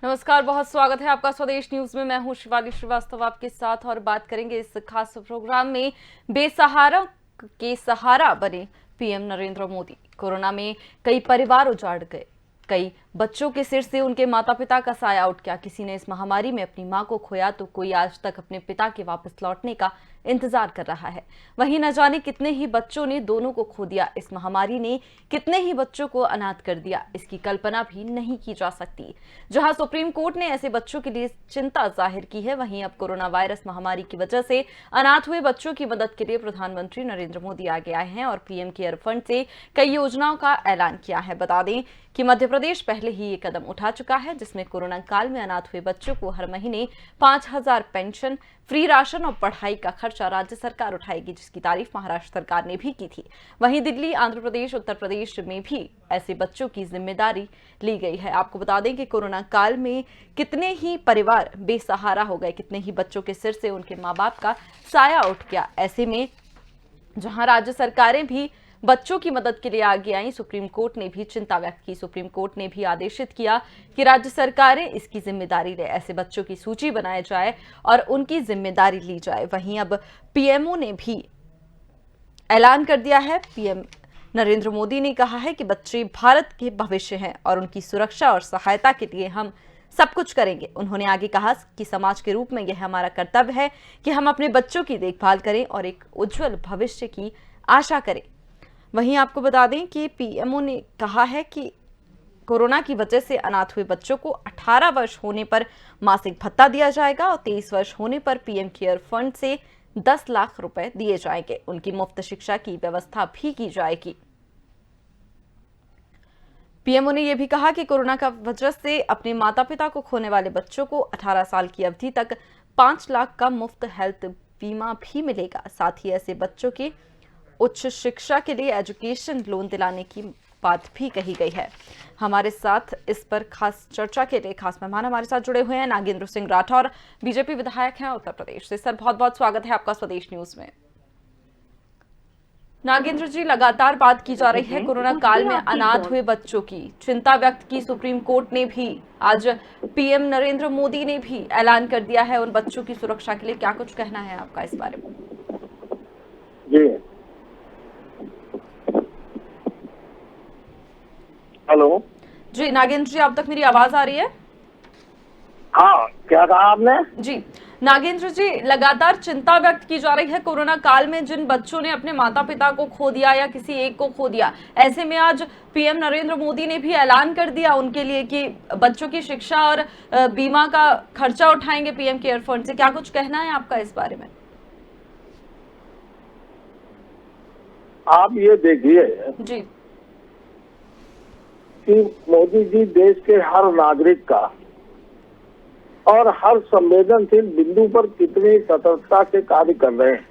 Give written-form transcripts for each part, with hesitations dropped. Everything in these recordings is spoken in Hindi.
नमस्कार, बहुत स्वागत है आपका स्वदेश न्यूज में। मैं हूं शिवाली श्रीवास्तव आपके साथ और बात करेंगे इस खास प्रोग्राम में बेसहारा के सहारा बने पीएम नरेंद्र मोदी। कोरोना में कई परिवार उजाड़ गए, कई बच्चों के सिर से उनके माता पिता का साया उठ गया। किसी ने इस महामारी में अपनी मां को खोया तो कोई आज तक अपने पिता के वापस लौटने का इंतजार कर रहा है। वहीं न जाने कितने ही बच्चों ने दोनों को खो दिया। इस महामारी ने कितने ही बच्चों को अनाथ कर दिया, इसकी कल्पना भी नहीं की जा सकती। जहां सुप्रीम कोर्ट ने ऐसे बच्चों के लिए चिंता जाहिर की है, वहीं अब कोरोना वायरस महामारी की वजह से अनाथ हुए बच्चों की मदद के लिए प्रधानमंत्री नरेंद्र मोदी आगे आए हैं और पीएम केयर फंड से कई योजनाओं का ऐलान किया है। बता दें कि मध्य प्रदेश पहले ही ये कदम उठा चुका है, जिसमें कोरोना काल में अनाथ हुए बच्चों को हर महीने 5,000 पेंशन, फ्री राशन और पढ़ाई का खर्चा राज्य सरकार उठाएगी, जिसकी तारीफ महाराष्ट्र सरकार ने भी की थी। वहीं दिल्ली, आंध्र प्रदेश, उत्तर प्रदेश में भी ऐसे बच्चों की जिम्मेदारी ली गई है। आपको बता दें कि कोरोना काल में कितने ही परिवार बेसहारा हो गए, कितने ही बच्चों के सिर से उनके माँ बाप का साया उठ गया। ऐसे में जहां राज्य सरकारें भी बच्चों की मदद के लिए आगे आई, सुप्रीम कोर्ट ने भी चिंता व्यक्त की। सुप्रीम कोर्ट ने भी आदेशित किया कि राज्य सरकारें इसकी जिम्मेदारी ले, ऐसे बच्चों की सूची बनाई जाए और उनकी जिम्मेदारी ली जाए। वहीं अब पीएमओ ने भी ऐलान कर दिया है। पीएम नरेंद्र मोदी ने कहा है कि बच्चे भारत के भविष्य हैं और उनकी सुरक्षा और सहायता के लिए हम सब कुछ करेंगे। उन्होंने आगे कहा कि समाज के रूप में यह हमारा कर्तव्य है कि हम अपने बच्चों की देखभाल करें और एक उज्जवल भविष्य की आशा करें। वहीं आपको बता दें कि पीएमओ ने कहा है कि कोरोना की वजह से अनाथ हुए बच्चों को 18 वर्ष होने पर मासिक भत्ता दिया जाएगा और 23 वर्ष होने पर पीएम केयर फंड से 10 लाख रुपए दिए जाएंगे। उनकी मुफ्त शिक्षा की व्यवस्था भी की जाएगी। पीएमओ ने यह भी कहा कि कोरोना का वजह से अपने माता पिता को खोने वाले बच्चों को 18 साल की अवधि तक 5 लाख का मुफ्त हेल्थ बीमा भी मिलेगा। साथ ही ऐसे बच्चों की उच्च शिक्षा के लिए एजुकेशन लोन दिलाने की बात भी कही गई है। हमारे साथ इस पर खास चर्चा के लिए खास मेहमान हमारे साथ जुड़े हुए हैं नागेंद्र सिंह राठौर, बीजेपी विधायक हैं उत्तर प्रदेश से। सर, बहुत बहुत स्वागत है आपका स्वदेश न्यूज में। नागेंद्र जी, लगातार बात की जा रही है कोरोना काल में अनाथ हुए बच्चों की, चिंता व्यक्त की सुप्रीम कोर्ट ने भी। आज पीएम नरेंद्र मोदी ने भी ऐलान कर दिया है उन बच्चों की सुरक्षा के लिए। क्या कुछ कहना है आपका इस बारे में? जी, हेलो जी नागेंद्र जी, आप तक मेरी आवाज आ रही है? हाँ, क्या कहा आपने? जी नागेंद्र जी, लगातार चिंता व्यक्त की जा रही है कोरोना काल में जिन बच्चों ने अपने माता पिता को खो दिया या किसी एक को खो दिया, ऐसे में आज पीएम नरेंद्र मोदी ने भी ऐलान कर दिया उनके लिए कि बच्चों की शिक्षा और बीमा का खर्चा उठाएंगे पीएम केयर फंड से। क्या कुछ कहना है आपका इस बारे में? आप ये देखिए जी कि मोदी जी देश के हर नागरिक का और हर संवेदनशील बिंदु पर कितनी सतर्कता से कार्य कर रहे हैं।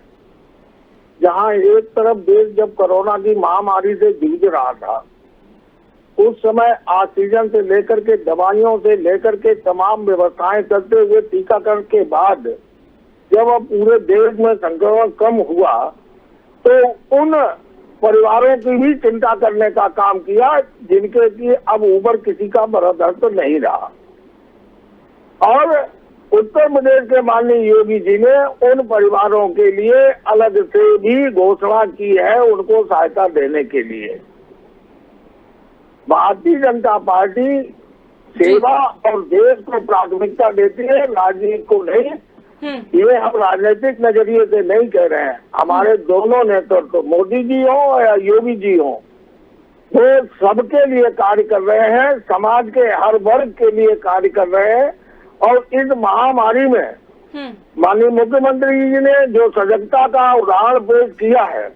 जहां एक तरफ देश जब कोरोना की महामारी से जूझ रहा था, उस समय ऑक्सीजन से लेकर के दवाइयों से लेकर के तमाम व्यवस्थाएं करते हुए टीकाकरण के बाद जब अब पूरे देश में संक्रमण कम हुआ तो उन परिवारों की भी चिंता करने का काम किया जिनके की अब ऊपर किसी का बरदर तो नहीं रहा। और उत्तर प्रदेश के माननीय योगी जी ने उन परिवारों के लिए अलग से भी घोषणा की है, उनको सहायता देने के लिए। भारतीय जनता पार्टी सेवा और देश को प्राथमिकता देती है, राजनीति को नहीं। ये हम राजनीतिक नजरिए से नहीं कह रहे हैं। हमारे दोनों नेतृत्व तो मोदी जी हो या योगी जी हो, वो सबके लिए कार्य कर रहे हैं, समाज के हर वर्ग के लिए कार्य कर रहे हैं। और इस महामारी में माननीय मुख्यमंत्री जी ने जो सजगता का उदाहरण पेश किया है,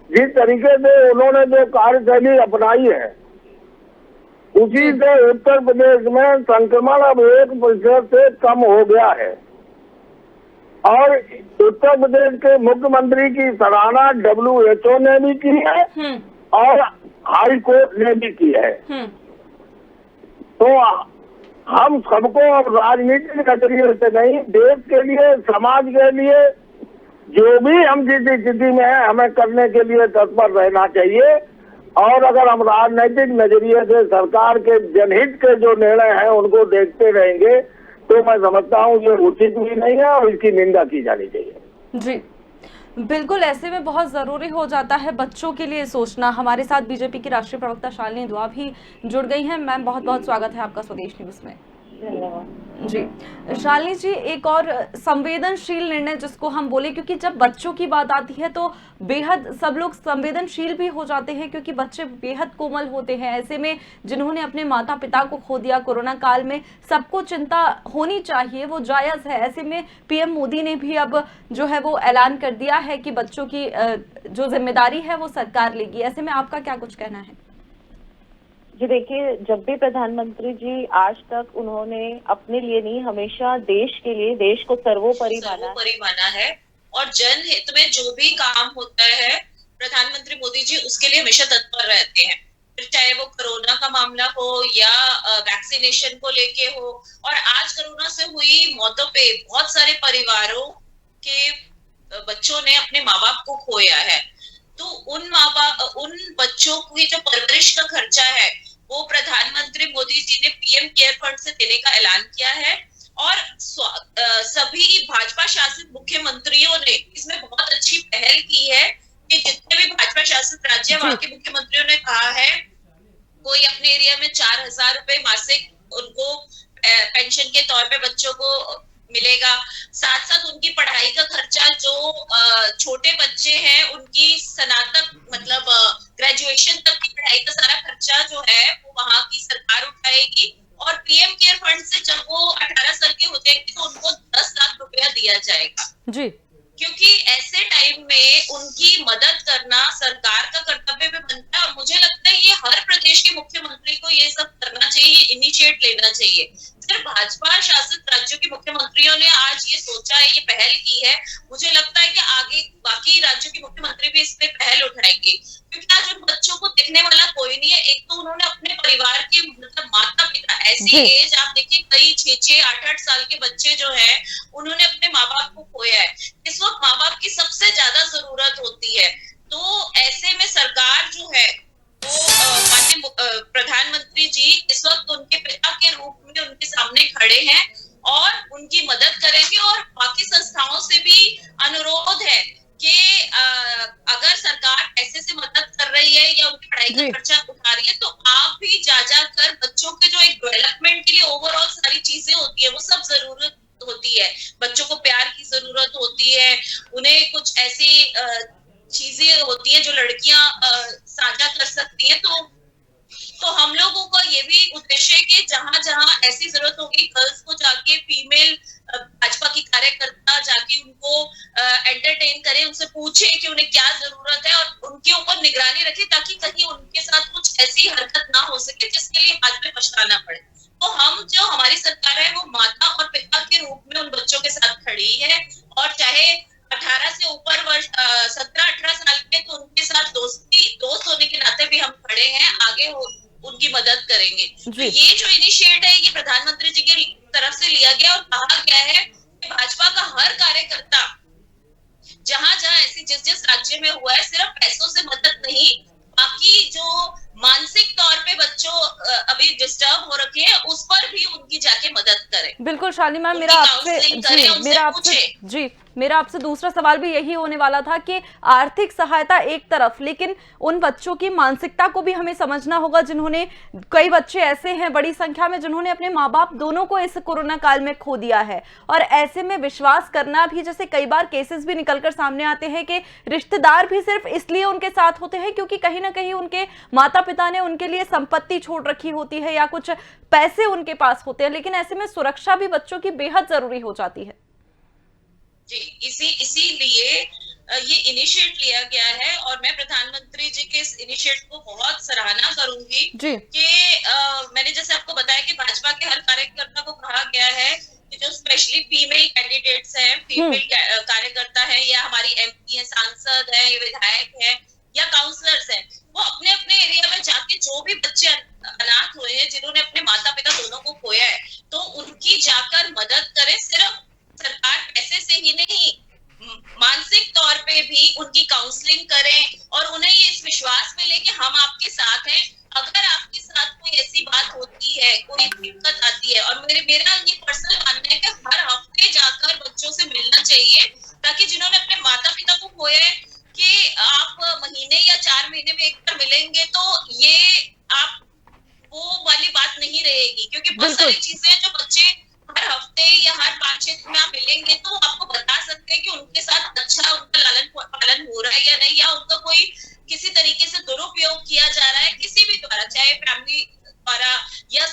जिस तरीके से उन्होंने जो कार्यशैली अपनाई है, उसी से उत्तर प्रदेश में संक्रमण अब 1% से कम हो गया है। और उत्तर प्रदेश के मुख्यमंत्री की सराहना WHO ने भी की है और हाई कोर्ट ने भी की है। तो हम सबको अब राजनीतिक नजरिए से नहीं, देश के लिए, समाज के लिए जो भी हम जिस स्थिति में है हमें करने के लिए तत्पर रहना चाहिए। और अगर हम राजनीतिक नजरिए से सरकार के जनहित के जो निर्णय हैं उनको देखते रहेंगे तो मैं समझता हूँ ये उचित भी नहीं है और इसकी निंदा की जानी चाहिए। जी बिल्कुल, ऐसे में बहुत ज़रूरी हो जाता है बच्चों के लिए सोचना। हमारे साथ बीजेपी की राष्ट्रीय प्रवक्ता शालिनी दुआ भी जुड़ गई हैं। मैम, बहुत बहुत स्वागत है आपका स्वदेश न्यूज़ में। जी शालिनी जी, एक और संवेदनशील निर्णय जिसको हम बोले, क्योंकि जब बच्चों की बात आती है तो बेहद सब लोग संवेदनशील भी हो जाते हैं क्योंकि बच्चे बेहद कोमल होते हैं। ऐसे में जिन्होंने अपने माता पिता को खो दिया कोरोना काल में, सबको चिंता होनी चाहिए, वो जायज़ है। ऐसे में पीएम मोदी ने भी अब जो है वो ऐलान कर दिया है कि बच्चों की जो जिम्मेदारी है वो सरकार लेगी। ऐसे में आपका क्या कुछ कहना है? जी देखिए, जब भी प्रधानमंत्री जी आज तक उन्होंने अपने लिए नहीं, हमेशा देश के लिए, देश को सर्वोपरि माना है और जनहित में जो भी काम होता है प्रधानमंत्री मोदी जी उसके लिए हमेशा तत्पर रहते हैं। फिर चाहे वो कोरोना का मामला हो या वैक्सीनेशन को लेके हो। और आज कोरोना से हुई मौतों पे बहुत सारे परिवारों के बच्चों ने अपने माँ बाप को खोया है, तो उन बच्चों की जो परवरिश का खर्चा है वो प्रधानमंत्री मोदी जी ने पीएम केयर फंड से देने का ऐलान किया है। और सभी भाजपा शासित मुख्यमंत्रियों ने इसमें बहुत अच्छी पहल की है कि जितने भी भाजपा शासित राज्य वहां के मुख्यमंत्रियों ने कहा है कोई अपने एरिया में 4,000 रुपए मासिक उनको पेंशन के तौर पे बच्चों को मिलेगा। साथ साथ उनकी पढ़ाई का खर्चा, जो छोटे बच्चे हैं उनकी स्नातक मतलब ग्रेजुएशन तक की पढ़ाई का सारा खर्चा जो है वो वहां की सरकार उठाएगी। और पीएम केयर फंड से जब वो 18 साल के हो जाएंगे तो उनको 10 लाख रुपया दिया जाएगा जी, क्योंकि ऐसे टाइम में उनकी मदद करना सरकार का कर्तव्य भी बनता है। और मुझे लगता है ये हर प्रदेश के मुख्यमंत्री को ये सब करना चाहिए, इनिशिएट लेना चाहिए। सिर्फ भाजपा शासित राज्यों के मुख्यमंत्रियों ने आज ये सोचा है, ये पहल की है, मुझे लगता है कि आगे बाकी राज्यों के मुख्यमंत्री भी इस पे पहल उठाएंगे, क्योंकि आज उन बच्चों को देखने वाला कोई नहीं है। एक तो उन्होंने अपने परिवार के मतलब माता पिता, ऐसी एज आप देखिए कई 6-6, 8-8 साल के बच्चे जो है उन्होंने अपने माँ बाप को खोया है। इस वक्त माँ बाप की सबसे ज्यादा जरूरत होती है। तो ऐसे में सरकार जो है वो माननीय प्रधानमंत्री जी इस वक्त उनके पिता के रूप में उनके सामने खड़े हैं और उनकी मदद करेंगे। और बाकी संस्थाओं से भी अनुरोध है कि अगर सरकार पैसे से मदद कर रही है या उनकी पढ़ाई का खर्चा उठा रही है तो आप भी जा कर बच्चों के जो एक डेवलपमेंट के लिए ओवरऑल सारी चीजें होती है वो सब जरूरत होती है। बच्चों को प्यार की जरूरत होती है, उन्हें कुछ ऐसी चीजें होती है जो लड़कियां साझा कर सकती है। तो हम लोगों का ये भी उद्देश्य है कि जहां जहां ऐसी जरूरत होगी गर्ल्स को जाके फीमेल भाजपा की कार्यकर्ता जाके उनको एंटरटेन करें, उनसे पूछे कि उन्हें क्या जरूरत है और उनके ऊपर निगरानी रखे ताकि कहीं उनके साथ कुछ ऐसी हरकत ना हो सके जिसके लिए बाद में पछताना पड़े। तो हम जो हमारी सरकार है वो माता और पिता के रूप में उन बच्चों के साथ खड़ी है। और चाहे 18 से ऊपर वर्ष 17-18 साल के तो उनके साथ दोस्त होने के नाते भी हम खड़े हैं, आगे उनकी मदद करेंगे। तो ये जो इनिशिएट है ये प्रधानमंत्री जी की तरफ से लिया गया और कहा गया है कि भाजपा का हर कार्यकर्ता जहां जहां ऐसी जिस राज्य में हुआ है सिर्फ पैसों से मदद नहीं, बाकी जो मानसिक तौर पे बच्चों अभी डिस्टर्ब हो रखे हैं उस पर भी उनकी जाके मदद करें। बिल्कुल शालिनी मैम, मेरा आपसे दूसरा सवाल भी यही होने वाला था कि आर्थिक सहायता एक तरफ, लेकिन उन बच्चों की मानसिकता को भी हमें समझना होगा जिन्होंने, कई बच्चे ऐसे हैं बड़ी संख्या में जिन्होंने अपने माँ बाप दोनों को इस कोरोना काल में खो दिया है। और ऐसे में विश्वास करना भी, जैसे कई बार केसेस भी निकलकर सामने आते हैं कि रिश्तेदार भी सिर्फ इसलिए उनके साथ होते हैं क्योंकि कहीं ना कहीं उनके माता पिता ने उनके लिए संपत्ति छोड़ रखी होती है या कुछ पैसे उनके पास होते हैं, लेकिन ऐसे में सुरक्षा भी बच्चों की बेहद जरूरी हो जाती है। जी, इसीलिए ये इनिशिएट लिया गया है और मैं प्रधानमंत्री जी के इस इनिशिएट को बहुत सराहना करूंगी कि मैंने जैसे आपको बताया कि भाजपा के हर कार्यकर्ता को कहा गया है कि जो स्पेशली फीमेल कैंडिडेट्स हैं, फीमेल कार्यकर्ता है या हमारी एमपी है, सांसद है, विधायक है या काउंसलर्स हैं, वो अपने अपने एरिया में जाके जो भी बच्चे अनाथ हुए हैं जिन्होंने अपने माता पिता दोनों को खोया है तो उनकी जाकर मदद करें। सिर्फ सरकार पैसे से ही नहीं, मानसिक तौर पे भी उनकी काउंसलिंग करें और उन्हें ये इस विश्वास में ले कि हम आपके मेरा ये पर्सनल मानना है कि हर हफ्ते जाकर बच्चों से मिलना चाहिए, ताकि जिन्होंने अपने माता पिता को खोया है कि आप महीने या 4 महीने में एक बार मिलेंगे, तो ये आप वो वाली बात नहीं रहेगी, क्योंकि बहुत सारी चीजें हैं जो बच्चे हर हफ्ते या हर 5-6 दिन में आप मिलेंगे तो आपको बता सकते हैं कि उनके साथ अच्छा उनका लालन पालन हो रहा है या नहीं, या उनका कोई किसी तरीके से दुरुपयोग किया जा रहा है किसी भी द्वारा, चाहे फैमिली द्वारा या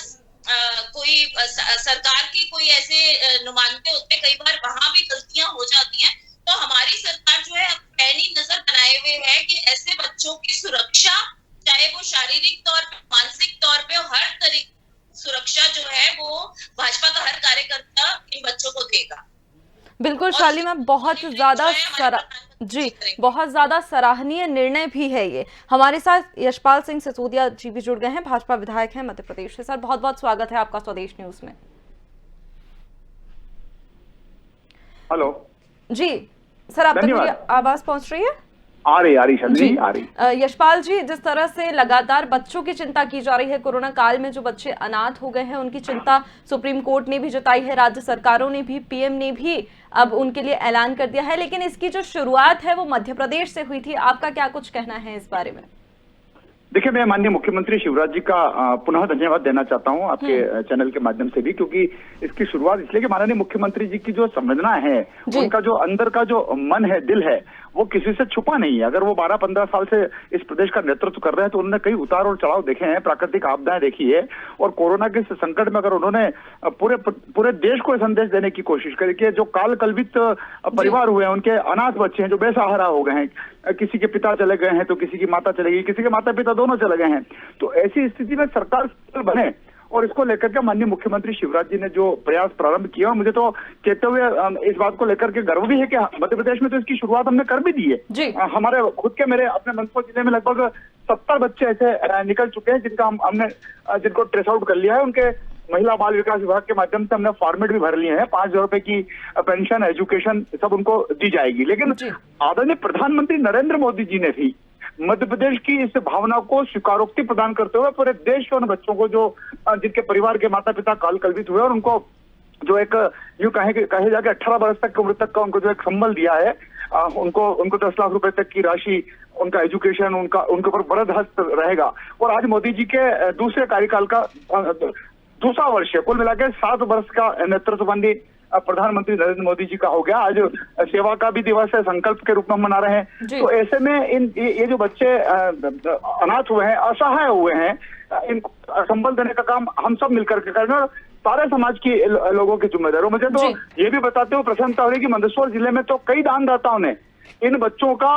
कोई सरकार की कोई ऐसे नुमाइंदे होते हैं, कई बार वहां भी गलतियां हो जाती हैं। तो हमारी सरकार जो है पैनी नजर बनाए हुए है कि ऐसे बच्चों की सुरक्षा, चाहे वो शारीरिक तौर पे, मानसिक तौर पे, हर तरीके सुरक्षा जो है वो भाजपा का हर कार्यकर्ता इन बच्चों को देगा। बिल्कुल शालिमा, बहुत ज्यादा सराहनीय निर्णय भी है ये। हमारे साथ यशपाल सिंह सिसोदिया जी भी जुड़ गए हैं, भाजपा विधायक हैं मध्य प्रदेश से। सर, बहुत बहुत स्वागत है आपका स्वदेश न्यूज में। हेलो जी सर, आप तक मेरी आवाज पहुंच रही है? आ रही जी, आ रही। यशपाल जी, जिस तरह से लगातार बच्चों की चिंता की जा रही है, कोरोना काल में जो बच्चे अनाथ हो गए हैं उनकी चिंता सुप्रीम कोर्ट ने भी जताई है, राज्य सरकारों ने भी, पीएम ने भी अब उनके लिए ऐलान कर दिया है, लेकिन इसकी जो शुरुआत है वो मध्य प्रदेश से हुई थी। आपका क्या कुछ कहना है इस बारे में? देखिए, मैं माननीय मुख्यमंत्री शिवराज जी का पुनः धन्यवाद देना चाहता हूं आपके चैनल के माध्यम से भी, क्योंकि इसकी शुरुआत इसलिए कि माननीय मुख्यमंत्री जी की जो संवेदना है, उनका जो अंदर का जो मन है, दिल है, वो किसी से छुपा नहीं है। अगर वो 12-15 साल से इस प्रदेश का नेतृत्व कर रहे हैं तो उन्होंने कई उतार और चढ़ाव देखे हैं, प्राकृतिक आपदाएं देखी है, और कोरोना के संकट में अगर उन्होंने पूरे देश को संदेश देने की कोशिश करी कि जो काल कल्पित परिवार हुए हैं, उनके अनाथ बच्चे हैं जो बेसहारा हो गए हैं, किसी के पिता चले गए हैं तो किसी की माता चले गई, किसी के माता पिता दोनों चले गए हैं, तो ऐसी स्थिति में सरकार बने, और इसको लेकर के माननीय मुख्यमंत्री शिवराज जी ने जो प्रयास प्रारंभ किया, मुझे तो कहते हुए इस बात को लेकर के गर्व भी है कि मध्य प्रदेश में तो इसकी शुरुआत हमने कर भी दी है। हमारे खुद के, मेरे अपने मंदसौर जिले में लगभग 70 बच्चे ऐसे निकल चुके हैं जिनको ट्रेस आउट कर लिया है। उनके महिला बाल विकास विभाग के माध्यम से हमने फॉर्मेट भी भर लिए हैं, 5,000 रुपए की पेंशन, एजुकेशन सब उनको दी जाएगी। लेकिन आदरणीय प्रधानमंत्री नरेंद्र मोदी जी ने भी मध्य प्रदेश की इस भावना को स्वीकारोक्ति प्रदान करते हुए पूरे देश के उन बच्चों को जो जिनके परिवार के माता पिता काल कल्पित हुए, और उनको जो एक यूं कहे जाके 18 वर्ष तक की उम्र तक का उनको जो एक संबल दिया है, उनको 10 लाख रुपए तक की राशि, उनका एजुकेशन, उनके ऊपर बरद हस्त रहेगा। और आज मोदी जी के दूसरे कार्यकाल का दूसरा वर्ष है, कुल मिलाकर 7 वर्ष का नेतृत्व बंदी प्रधानमंत्री नरेंद्र मोदी जी का हो गया। आज सेवा का भी दिवस है, संकल्प के रूप में हम मना रहे हैं। तो ऐसे में ये जो बच्चे अनाथ हुए हैं, असहाय हुए हैं, इनको संबल देने का काम हम सब मिलकर के करना, और सारे समाज की लोगों की जिम्मेदारी। मुझे तो ये भी बताते हुए प्रसन्नता हो रही कि मंदसौर जिले में तो कई दानदाताओं ने इन बच्चों का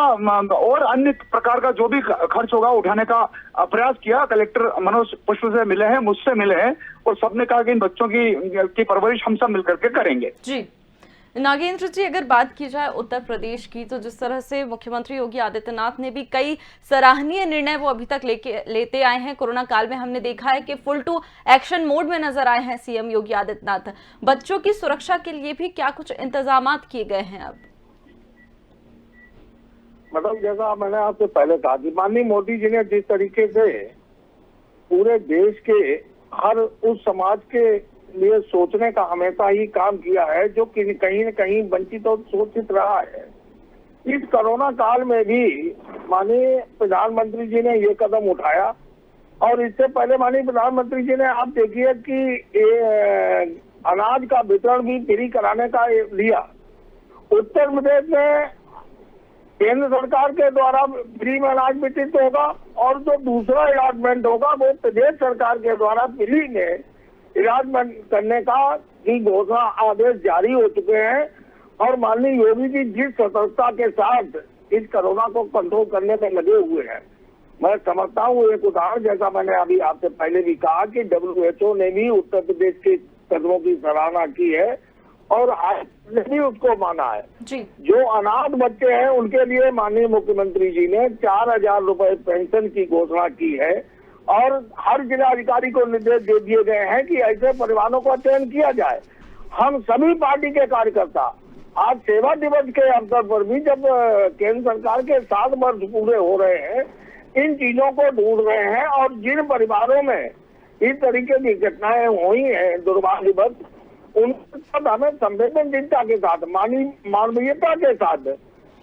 और अन्य प्रकार का जो भी खर्च होगा उठाने का प्रयास किया। कलेक्टर मनोज पुष्प से मिले हैं, मुझसे मिले हैं, और सबने कहा कि इन बच्चों की परवरिश हम सब मिलकर के करेंगे। जी नागेंद्र जी, अगर बात की जाए उत्तर प्रदेश की, तो जिस तरह से मुख्यमंत्री योगी आदित्यनाथ ने भी कई सराहनीय निर्णय वो अभी तक लेते आए हैं, कोरोना काल में हमने देखा है कि फुल टू एक्शन मोड में नजर आए हैं सीएम योगी आदित्यनाथ। बच्चों की सुरक्षा के लिए भी क्या कुछ इंतजाम किए गए हैं अब? मतलब जैसा मैंने आपसे पहले कहा कि माननीय मोदी जी ने जिस तरीके से पूरे देश के हर उस समाज के लिए सोचने का हमेशा ही काम किया है जो कि कहीं न कहीं वंचित और शोषित रहा है, इस कोरोना काल में भी माननीय प्रधानमंत्री जी ने ये कदम उठाया। और इससे पहले माननीय प्रधानमंत्री जी ने, आप देखिए कि अनाज का वितरण भी फ्री कराने का लिया। उत्तर प्रदेश में केंद्र सरकार के द्वारा फ्री में अनाज वितरित होगा, और जो दूसरा अलॉटमेंट होगा वो प्रदेश सरकार के द्वारा फ्री में अलॉटमेंट करने का की घोषणा आदेश जारी हो चुके हैं। और माननीय योगी जी जिस सतर्कता के साथ इस कोरोना को कंट्रोल करने में लगे हुए हैं, मैं समझता हूँ एक उदाहरण, जैसा मैंने अभी आपसे पहले भी कहा कि WHO ने भी उत्तर प्रदेश के कदमों की सराहना की है और आज ने भी उसको माना है। जो अनाथ बच्चे हैं उनके लिए माननीय मुख्यमंत्री जी ने 4,000 रुपए पेंशन की घोषणा की है, और हर जिलाधिकारी को निर्देश दे दिए गए हैं कि ऐसे परिवारों का चयन किया जाए। हम सभी पार्टी के कार्यकर्ता आज सेवा दिवस के अवसर पर भी, जब केंद्र सरकार के 7 वर्ष पूरे हो रहे हैं, इन चीजों को ढूंढ रहे हैं, और जिन परिवारों में इस तरीके की घटनाएं हुई हैं दुर्भाग्यवश, उनके साथ हमें संवेदनशीलता के साथ, मानवीयता के साथ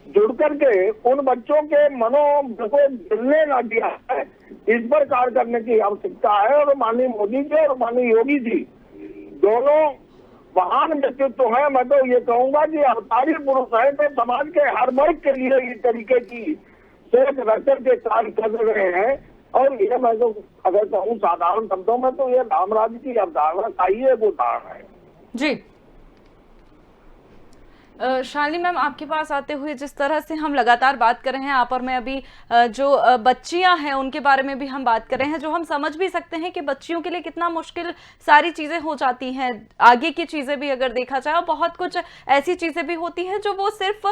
जुड़ करके उन बच्चों के मनोबल को गिरने ना दिया है, इस पर कार्य करने की आवश्यकता है। और माननीय मोदी जी और माननीय योगी जी दोनों महान व्यक्तित्व है। मैं तो ये कहूंगा कि अवतारी पुरुष है, तो समाज के हर वर्ग के लिए इस तरीके की सोच रख के कार्य कर रहे हैं। और ये मैं तो अगर कहूँ साधारण शब्दों में, तो ये रामराज की अवधारणा का ही एक उदाहरण है। जी शालिनी मैम, आपके पास आते हुए जिस तरह से हम लगातार बात कर रहे हैं, आप और मैं अभी जो बच्चियां हैं उनके बारे में भी हम बात कर रहे हैं, जो हम समझ भी सकते हैं कि बच्चियों के लिए कितना मुश्किल सारी चीज़ें हो जाती हैं। आगे की चीज़ें भी अगर देखा जाए, बहुत कुछ ऐसी चीज़ें भी होती हैं जो वो सिर्फ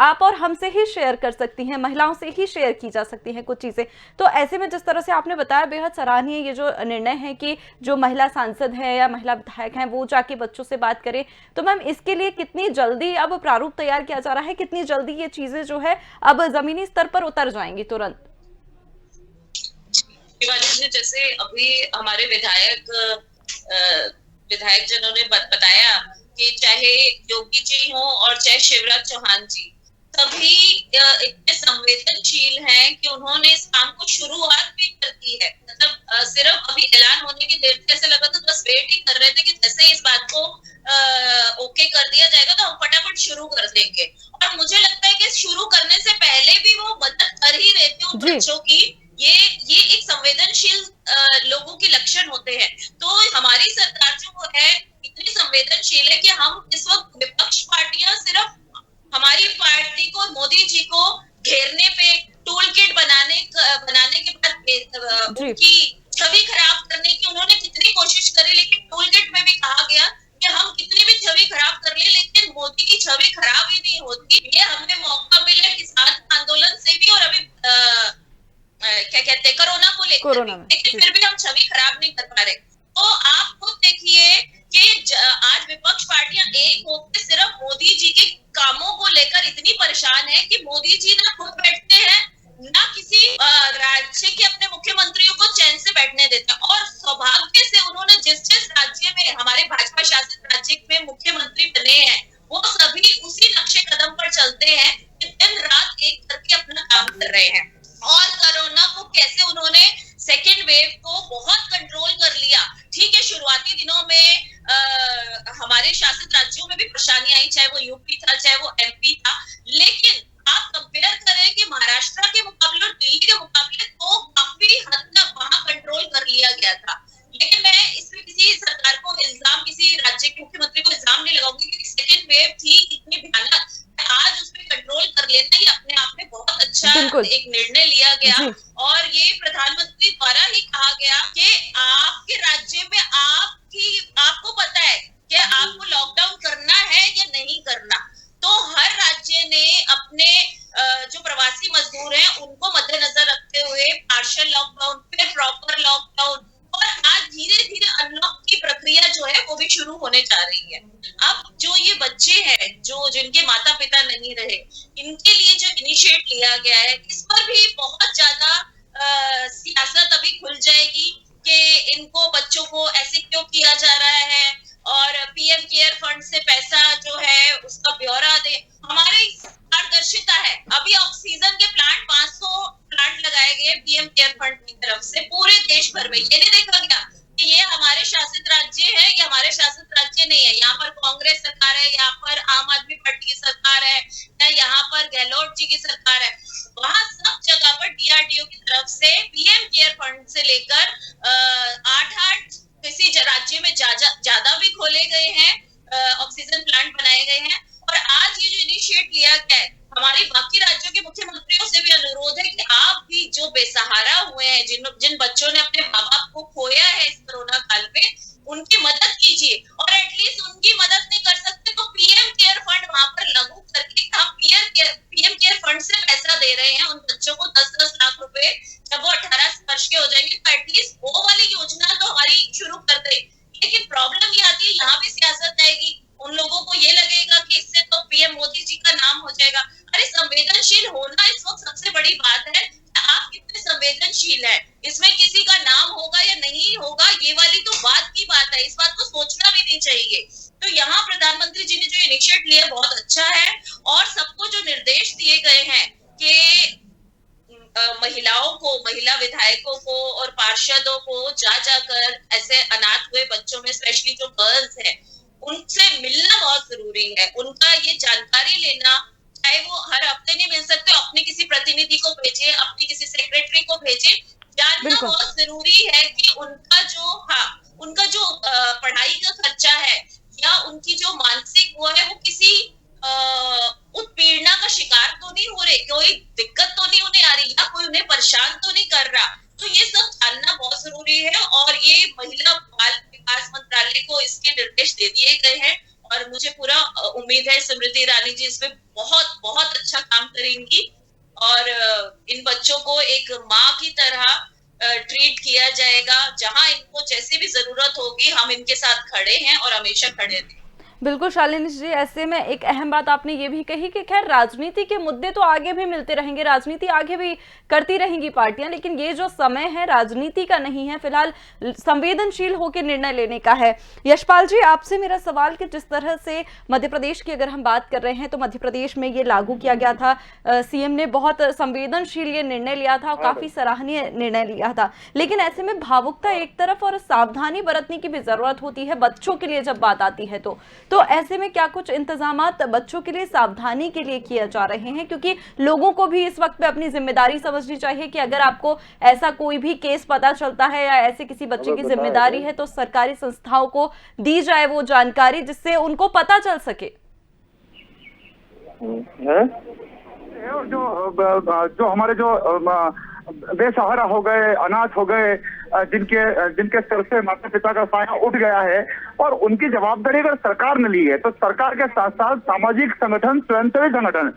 आप और हमसे ही शेयर कर सकती हैं, महिलाओं से ही शेयर की जा सकती हैं कुछ चीज़ें। तो ऐसे में जिस तरह से आपने बताया, बेहद सराहनीय ये जो निर्णय है कि जो महिला सांसद है या महिला विधायक हैं वो जाके बच्चों से बात करें। तो मैम, इसके लिए कितनी जल्दी अब प्रारूप तैयार किया जा रहा है, कितनी जल्दी ये चीजें जो है अब जमीनी स्तर पर उतर जाएंगी तुरंत? जैसे अभी हमारे विधायक जनों ने बताया कि चाहे योगी जी हो और चाहे शिवराज चौहान जी, सभी इतने संवेदनशील हैं कि उन्होंने इस काम को शुरुआत भी कर दी है। मतलब सिर्फ अभी ऐलान होने की देर से ऐसा लगा था, बस वेट ही कर रहे थे कि जैसे इस बात को ओके कर दिया जाएगा तो हम फटाफट शुरू कर देंगे। और मुझे लगता है कि शुरू करने से पहले भी वो मदद कर ही रहे थे उन बच्चों की। ये एक संवेदनशील लोगों के लक्षण होते हैं। तो हमारी सरकार जो है इतनी संवेदनशील है कि हम इस वक्त विपक्ष पार्टियां सिर्फ हमारी पार्टी को, मोदी जी को घेरने पे, टूल किट बनाने के बाद उनकी छवि खराब करने की उन्होंने कितनी कोशिश करी, लेकिन टूल किट में भी कहा गया कि हम कितनी भी छवि खराब कर ले, लेकिन मोदी की छवि खराब ही नहीं होती। ये हमें मौका मिला किसान आंदोलन से भी और अभी क्या कहते हैं कोरोना को लेकर, लेकिन फिर भी हम छवि खराब नहीं कर पा रहे। तो आप खुद देखिए कि आज विपक्ष पार्टियां एक होकर सिर्फ मोदी जी के कामों को लेकर इतनी परेशान है कि मोदी जी ना खुद बैठते हैं, ना किसी राज्य के अपने मुख्यमंत्रियों को चैन से बैठने देते हैं। और सौभाग्य से उन्होंने जिस राज्य में, हमारे भाजपा शासित राज्य में मुख्यमंत्री बने हैं, वो सभी उसी नक्शे कदम पर चलते हैं कि दिन रात एक करके अपना काम कर रहे हैं। और कोरोना को कैसे उन्होंने सेकेंड वेव को बहुत कंट्रोल कर लिया। ठीक है, शुरुआती दिनों में हमारे शासित राज्यों में भी परेशानी आई, चाहे वो यूपी था चाहे वो एमपी था, लेकिन आप कंपेयर करें कि महाराष्ट्र के मुकाबले और दिल्ली के मुकाबले तो काफी हद तक वहां कंट्रोल कर लिया गया था। लेकिन मैं इसमें किसी सरकार को इल्जाम, किसी राज्य के मुख्यमंत्री को इल्जाम नहीं लगाऊंगी कि सेकेंड वेव थी इतनी भयानक, आज उसमें कंट्रोल कर लेना ये अपने आप में बहुत अच्छा एक निर्णय लिया गया। और ये प्रधानमंत्री द्वारा ही कहा गया कि आपके राज्य में आपको पता है कि आपको लॉकडाउन करना है या नहीं करना। तो हर राज्य ने अपने जो प्रवासी मजदूर हैं उनको मद्देनजर रखते हुए पार्शियल लॉकडाउन, फिर प्रॉपर लॉकडाउन, और आज धीरे धीरे अनलॉक की प्रक्रिया जो है वो भी शुरू होने जा रही है। अब जो ये बच्चे हैं जिनके माता पिता नहीं रहे, इनके लिए जो इनिशिएट लिया गया है, इस पर भी बहुत ज्यादा सियासत अभी खुल जाएगी कि इनको बच्चों को ऐसे क्यों किया जा रहा है, और पीएम केयर फंड से पैसा जो है उसका ब्यौरा दे। हमारी पारदर्शिता है। अभी ऑक्सीजन के प्लांट 500 प्लांट लगाए गए पीएम केयर फंड की तरफ से पूरे देश भर में। ये नहीं देखा गया कि ये हमारे शासित राज्य है, ये हमारे शासित राज्य नहीं है। यहाँ पर कांग्रेस सरकार है, यहाँ पर आम आदमी पार्टी की सरकार है, या यहाँ पर गहलोत जी की सरकार है। वहां सब जगह पर डीआरडीओ की तरफ से पीएम केयर फंड से लेकर 8 किसी राज्य में ज्यादा भी खोले गए हैं, ऑक्सीजन प्लांट बनाए गए हैं। और आज ये जो इनिशिएट लिया गया है, हमारे बाकी राज्यों के मुख्यमंत्रियों से भी अनुरोध है कि आप भी जो बेसहारा हुए हैं, जिन बच्चों ने अपने माँ बाप को खोया है इस कोरोना काल में, उनकी मदद कीजिए। और एटलीस्ट उनकी मदद नहीं कर सकते तो पीएम केयर फंड वहां पर लागू करके हम पीएम केयर फंड से पैसा दे रहे हैं उन बच्चों को 10-10 लाख रुपए, जब वो 18 वर्ष के हो जाएंगे तो एटलीस्ट वो वाली योजना तो हमारी शुरू कर दे। लेकिन प्रॉब्लम ये आती है, यहाँ भी सियासत आएगी। उन लोगों को ये लगेगा कि इससे तो पीएम मोदी जी का नाम हो जाएगा। अरे संवेदनशील होना इस वक्त सबसे बड़ी बात है। आप कितने संवेदनशील है, इसमें किसी का नाम होगा या नहीं होगा चाहिए। तो यहाँ प्रधानमंत्री जी ने जो इनिशिएट लिया बहुत अच्छा है, और सबको जो निर्देश दिए गए हैं कि महिलाओं को, महिला विधायकों को और पार्षदों को जा जाकर ऐसे अनाथ हुए बच्चों में, स्पेशली जो गर्ल्स हैं, उनसे मिलना बहुत जरूरी है, उनका ये जानकारी लेना, चाहे वो हर हफ्ते नहीं मिल सकते, अपने किसी प्रतिनिधि को भेजे, अपनी किसी सेक्रेटरी को भेजे, जानना बहुत जरूरी है कि उनका जो पढ़ाई का खर्चा है या उनकी जो मानसिक वो है, वो किसी उत्पीड़ना का शिकार तो नहीं हो रहे, कोई दिक्कत तो नहीं उन्हें आ रही, या कोई उन्हें परेशान तो नहीं कर रहा। तो ये सब जानना बहुत जरूरी है, और ये महिला बाल विकास मंत्रालय को इसके निर्देश दे दिए गए हैं, और मुझे पूरा उम्मीद है स्मृति ईरानी जी इसमें बहुत बहुत अच्छा काम करेंगी, और इन बच्चों को एक माँ की तरह ट्रीट किया जाएगा। जहां इनको जैसे भी जरूरत होगी, हम इनके साथ खड़े हैं और हमेशा खड़े रहेंगे। बिल्कुल शालिनी जी, ऐसे में एक अहम बात आपने ये भी कही कि खैर राजनीति के मुद्दे तो आगे भी मिलते रहेंगे, राजनीति आगे भी करती रहेंगी पार्टियां, लेकिन ये जो समय है राजनीति का नहीं है, फिलहाल संवेदनशील होकर निर्णय लेने का है। यशपाल जी, आपसे मेरा सवाल कि जिस तरह से मध्य प्रदेश की अगर हम बात कर रहे हैं तो मध्य प्रदेश में ये लागू किया गया था, सीएम ने बहुत संवेदनशील ये निर्णय लिया था और काफी सराहनीय निर्णय लिया था, लेकिन ऐसे में भावुकता एक तरफ और सावधानी बरतने की भी जरूरत होती है बच्चों के लिए जब बात आती है। तो ऐसे में क्या कुछ इंतजामात बच्चों के लिए सावधानी के लिए किए जा रहे हैं, क्योंकि लोगों को भी इस वक्त पे अपनी जिम्मेदारी समझनी चाहिए कि अगर आपको ऐसा कोई भी केस पता चलता है या ऐसे किसी बच्चे की जिम्मेदारी है तो सरकारी संस्थाओं को दी जाए वो जानकारी जिससे उनको पता चल सके। जो हमारे जो बेसहारा हो गए, अनाथ हो गए, जिनके सर से माता पिता का साया उठ गया है, और उनकी जवाबदारी अगर सरकार ने ली है तो सरकार के साथ साथ सामाजिक संगठन, स्वयंसेवी संगठन,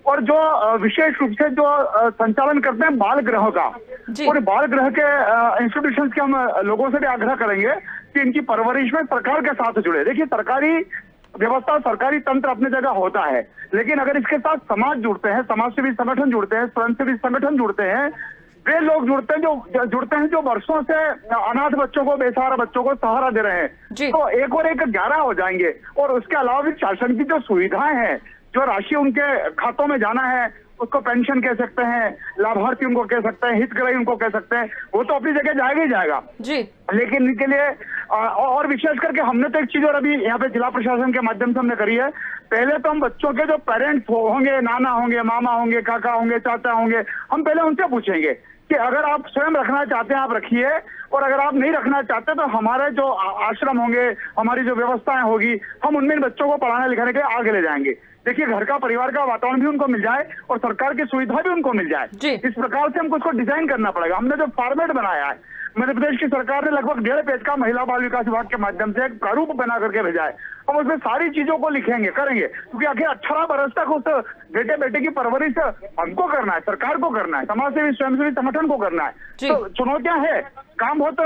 और जो विशेष रूप से जो संचालन करते हैं बाल गृहों का, और बाल गृह के इंस्टीट्यूशन के हम लोगों से भी आग्रह करेंगे कि इनकी परवरिश में सरकार के साथ जुड़े। देखिए, सरकारी व्यवस्था, सरकारी तंत्र अपनी जगह होता है, लेकिन अगर इसके साथ समाज जुड़ते हैं, समाज सेवी संगठन जुड़ते हैं, स्वयंसेवी संगठन जुड़ते हैं, वे लोग जुड़ते हैं जो वर्षों से अनाथ बच्चों को, बेसहारा बच्चों को सहारा दे रहे हैं, तो एक और एक 11 हो जाएंगे। और उसके अलावा भी शासन की जो सुविधाएं हैं, जो राशि उनके खातों में जाना है, उसको पेंशन कह सकते हैं, लाभार्थी उनको कह सकते हैं, हितग्राही उनको कह सकते हैं, वो तो अपनी जगह जाएगा ही जाएगा जी। लेकिन इनके लिए और विशेष करके हमने तो एक चीज और अभी यहाँ पे जिला प्रशासन के माध्यम से हमने करी है। पहले तो हम बच्चों के जो पेरेंट्स होंगे, नाना होंगे, मामा होंगे, काका होंगे, चाचा होंगे, हम पहले उनसे पूछेंगे कि अगर आप स्वयं रखना चाहते हैं आप रखिए, और अगर आप नहीं रखना चाहते तो हमारे जो आश्रम होंगे, हमारी जो व्यवस्थाएं होगी, हम उनमें इन बच्चों को पढ़ाने लिखाने के लिए आगे ले जाएंगे। देखिए, घर का, परिवार का वातावरण भी उनको मिल जाए और सरकार की सुविधा भी उनको मिल जाए, इस प्रकार से हमको उसको डिजाइन करना पड़ेगा। हमने जो फॉर्मेट बनाया है, मध्य प्रदेश की सरकार ने लगभग 1.5 पेज का महिला बाल विकास विभाग के माध्यम से एक प्रारूप बना करके भेजा है। हम उसमें सारी चीजों को लिखेंगे, करेंगे, क्योंकि आखिर 18 बरस तक उस बेटे बेटे की परवरिश हमको करना है, सरकार को करना है, समाज सेवी स्वयंसेवी संगठन को करना है। तो चुनौतियां है, काम बहुत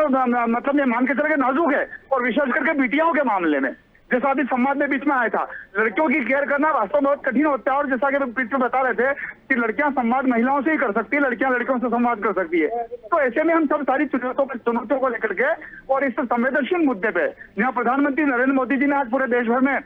मतलब ये मान के चले नाजुक है, और विशेष करके बेटियों के मामले में, जैसा अभी संवाद में बीच में आया था, लड़कियों की केयर करना वास्तव में बहुत कठिन होता है। और जैसा कि बीच में बता रहे थे कि लड़कियां संवाद महिलाओं से ही कर सकती है, लड़कियां लड़कियों से संवाद कर सकती है। तो ऐसे में हम सब सारी चुनौतियों को लेकर के और इस संवेदनशील मुद्दे पे जहाँ प्रधानमंत्री नरेंद्र मोदी जी ने आज पूरे देश भर में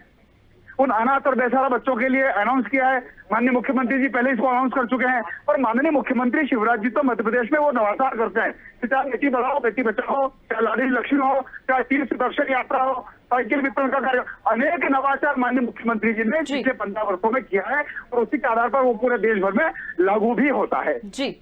उन अनाथ और बेसहारा बच्चों के लिए अनाउंस किया है, माननीय मुख्यमंत्री जी पहले इसको अनाउंस कर चुके हैं, और माननीय मुख्यमंत्री शिवराज जी तो मध्य प्रदेश में वो नवाचार करते हैं, चाहे बेटी बढ़ाओ बेटी बचाओ, चाहे लाडली लक्ष्मी हो, चाहे तीर्थ दर्शन यात्रा हो, साइकिल वितरण का कार्य, अनेक नवाचार माननीय मुख्यमंत्री जी ने पिछले 15 वर्षों में किया है, और उसी के आधार पर वो पूरे देश भर में लागू भी होता है। जी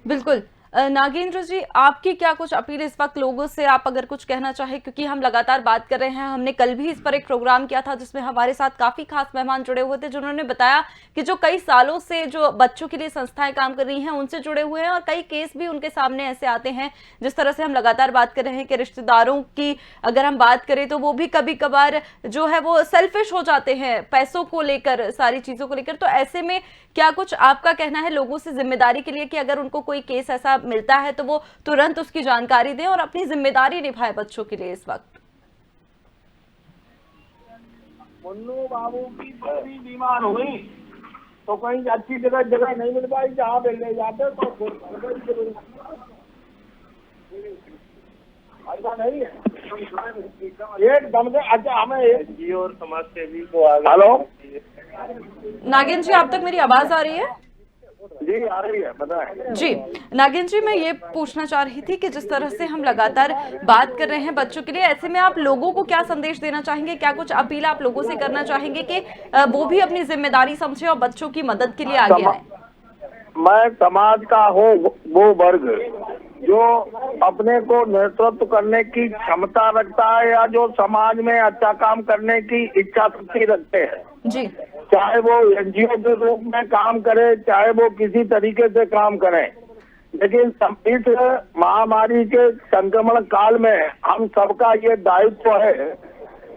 बिल्कुल। नागेंद्र जी, आपकी क्या कुछ अपील इस वक्त लोगों से, आप अगर कुछ कहना चाहें, क्योंकि हम लगातार बात कर रहे हैं, हमने कल भी इस पर एक प्रोग्राम किया था जिसमें हमारे साथ काफी खास मेहमान जुड़े हुए थे, जिन्होंने बताया कि जो कई सालों से जो बच्चों के लिए संस्थाएं काम कर रही हैं उनसे जुड़े हुए हैं, और कई केस भी उनके सामने ऐसे आते हैं, जिस तरह से हम लगातार बात कर रहे हैं कि रिश्तेदारों की अगर हम बात करें तो वो भी कभी कभार जो है वो सेल्फिश हो जाते हैं पैसों को लेकर, सारी चीजों को लेकर। तो ऐसे में क्या कुछ आपका कहना है लोगों से जिम्मेदारी के लिए कि अगर उनको कोई केस ऐसा मिलता है तो वो तुरंत उसकी जानकारी दें और अपनी जिम्मेदारी निभाए बच्चों के लिए इस वक्त? मुन्नू बाबू की पत्नी बीमार हुई तो कहीं अच्छी जगह नहीं मिल पाई, जहाँ पे ले जाते तो ऐसा नहीं है। एकदम से अच्छा हमें एनजीओ और समाज सेवी को हेलो नागिन जी, आप तक मेरी आवाज आ रही है? जी आ रही है, बताएं। जी नागिन जी, मैं ये पूछना चाह रही थी कि जिस तरह से हम लगातार बात कर रहे हैं बच्चों के लिए, ऐसे में आप लोगों को क्या संदेश देना चाहेंगे? क्या कुछ अपील आप लोगों से करना चाहेंगे कि वो भी अपनी जिम्मेदारी समझे और बच्चों की मदद के लिए आगे आए? मैं समाज का हूँ वो वर्ग जो अपने को नेतृत्व करने की क्षमता रखता है या जो समाज में अच्छा काम करने की इच्छा शक्ति रखते हैं, जी चाहे वो एनजीओ के रूप में काम करे, चाहे वो किसी तरीके से काम करें, लेकिन इस महामारी के संक्रमण काल में हम सबका ये दायित्व है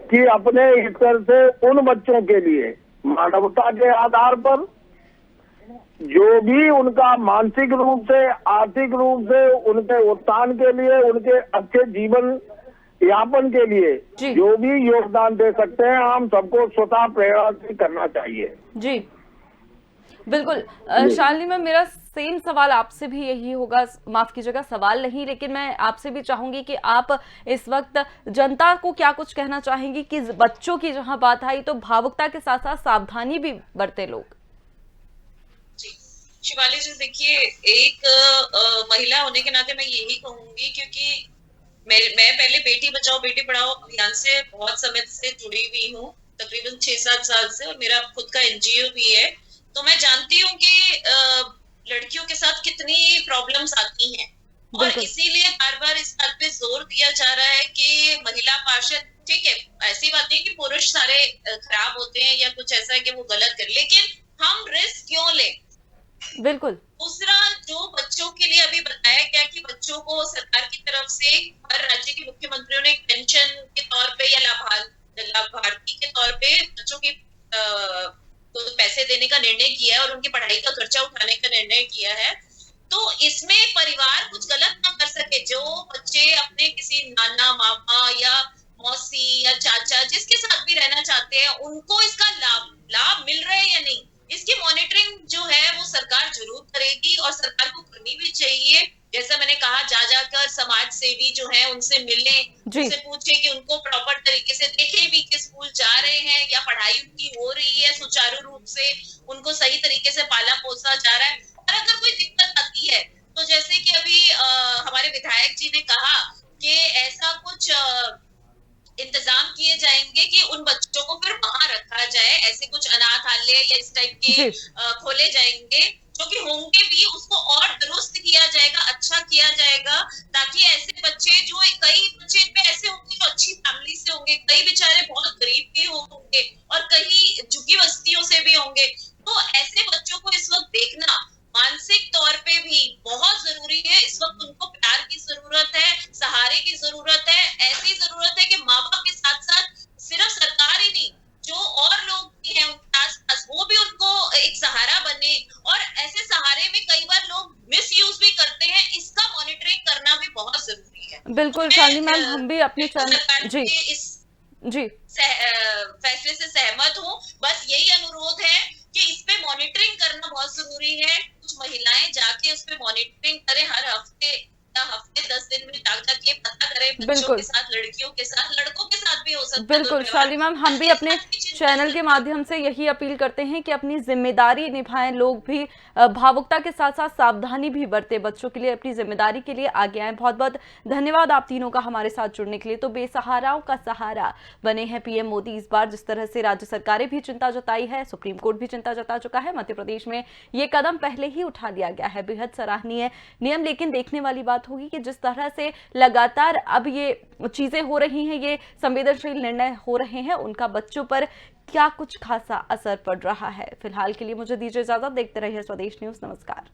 कि अपने स्तर से उन बच्चों के लिए मानवता के आधार पर जो भी उनका मानसिक रूप से, आर्थिक रूप से उनके उत्थान के लिए, उनके अच्छे जीवन यापन के लिए जी। जो भी योगदान दे सकते हैं, हम सबको स्वतः प्रेरणा से करना चाहिए। जी बिल्कुल। शालिनी मैम, मेरा सेम सवाल आपसे भी यही होगा, माफ कीजिएगा सवाल नहीं, लेकिन मैं आपसे भी चाहूंगी कि आप इस वक्त जनता को क्या कुछ कहना चाहेंगी कि बच्चों की जहां बात आई तो भावुकता के साथ साथ सावधानी भी बरते लोग। शिवाली जी, देखिए, एक महिला होने के नाते मैं यही कहूंगी, क्योंकि मैं पहले बेटी बचाओ बेटी पढ़ाओ अभियान से बहुत समय से जुड़ी हुई हूँ, तकरीबन 6-7 साल से, और मेरा खुद का एनजीओ भी है। तो मैं जानती हूँ कि लड़कियों के साथ कितनी प्रॉब्लम्स आती हैं, और इसीलिए बार बार इस बात पे जोर दिया जा रहा है कि महिला पार्षद, ठीक है, ऐसी बात नहीं कि पुरुष सारे खराब होते हैं या कुछ ऐसा है कि वो गलत कर, लेकिन हम रिस्क क्यों लें? बिल्कुल। दूसरा, जो बच्चों के लिए अभी बताया गया कि बच्चों को सरकार की तरफ से हर राज्य के मुख्यमंत्रियों ने पेंशन के तौर पे या लाभार्थी के तौर पे बच्चों की तो पैसे देने का निर्णय किया है और उनकी पढ़ाई का खर्चा उठाने का निर्णय किया है। तो इसमें परिवार कुछ गलत ना कर सके। जो बच्चे अपने किसी नाना, मामा या मौसी या चाचा जिसके साथ भी रहना चाहते हैं, उनको इसका लाभ मिल रहा है या नहीं, इसकी मॉनिटरिंग जो है वो सरकार जरूर करेगी, और सरकार को करनी भी चाहिए। जैसा मैंने कहा, जा जाकर समाज सेवी जो है उनसे मिले, उनसे पूछे कि उनको प्रॉपर तरीके से देखे भी कि स्कूल जा रहे हैं या पढ़ाई उनकी हो रही है सुचारू रूप से, उनको सही तरीके से पाला पोसा जा रहा है। और अगर कोई दिक्कत आती है तो जैसे कि अभी हमारे विधायक जी ने कहा कि ऐसा कुछ इंतजाम किए जाएंगे कि उन बच्चों को फिर वहां रखा जाए, ऐसे कुछ अनाथालय या इस टाइप के खोले जाएंगे, जो कि होंगे भी, उसको और दुरुस्त किया जाएगा, अच्छा किया जाएगा, ताकि ऐसे बच्चे, जो कई बच्चे इनमें ऐसे होंगे जो अच्छी फैमिली से होंगे, कई बेचारे बहुत गरीब भी होंगे और कई झुग्गी बस्तियों से भी होंगे, तो ऐसे बच्चों को इस वक्त देखना मानसिक तौर पे भी बहुत जरूरी है। इस वक्त उनको प्यार की जरूरत है, सहारे की जरूरत है, ऐसी जरूरत है कि माँ बाप के साथ साथ सिर्फ सरकार ही नहीं, जो और लोग भी हैं उनके आसपास, वो भी उनको एक सहारा बने। और ऐसे सहारे में कई बार लोग मिसयूज भी करते हैं, इसका मॉनिटरिंग करना भी बहुत जरूरी है। बिल्कुल शालिनी मैम, हम भी अपने जी फैसले से सहमत हूँ। बस यही अनुरोध है कि इस पे मॉनिटरिंग करना बहुत जरूरी है। कुछ महिलाएं जाके उस पे मॉनिटरिंग करें, हर हफ्ते 10 दिन में जाके पता करें बच्चों के साथ, लड़कियों के साथ, लड़कों के साथ भी हो सकता है। बिल्कुल शालिनी मैम, हम भी अपने चैनल के माध्यम से यही अपील करते हैं कि अपनी जिम्मेदारी निभाएं, लोग भी भावुकता के साथ साथ सावधानी भी बरतें, बच्चों के लिए अपनी जिम्मेदारी के लिए आगे आए। बहुत बहुत धन्यवाद आप तीनों का हमारे साथ जुड़ने के लिए। तो बेसहाराओं का सहारा बने हैं पीएम मोदी इस बार। जिस तरह से राज्य सरकारें भी चिंता जताई है, सुप्रीम कोर्ट भी चिंता जता चुका है, मध्य प्रदेश में ये कदम पहले ही उठा लिया गया है, बेहद सराहनीय नियम। लेकिन देखने वाली बात होगी कि जिस तरह से लगातार अब ये चीजें हो रही हैं, ये संवेदनशील निर्णय हो रहे हैं, उनका बच्चों पर क्या कुछ खासा असर पड़ रहा है। फिलहाल के लिए मुझे दीजिए इजाजत, देखते रहिए स्वदेश न्यूज। नमस्कार।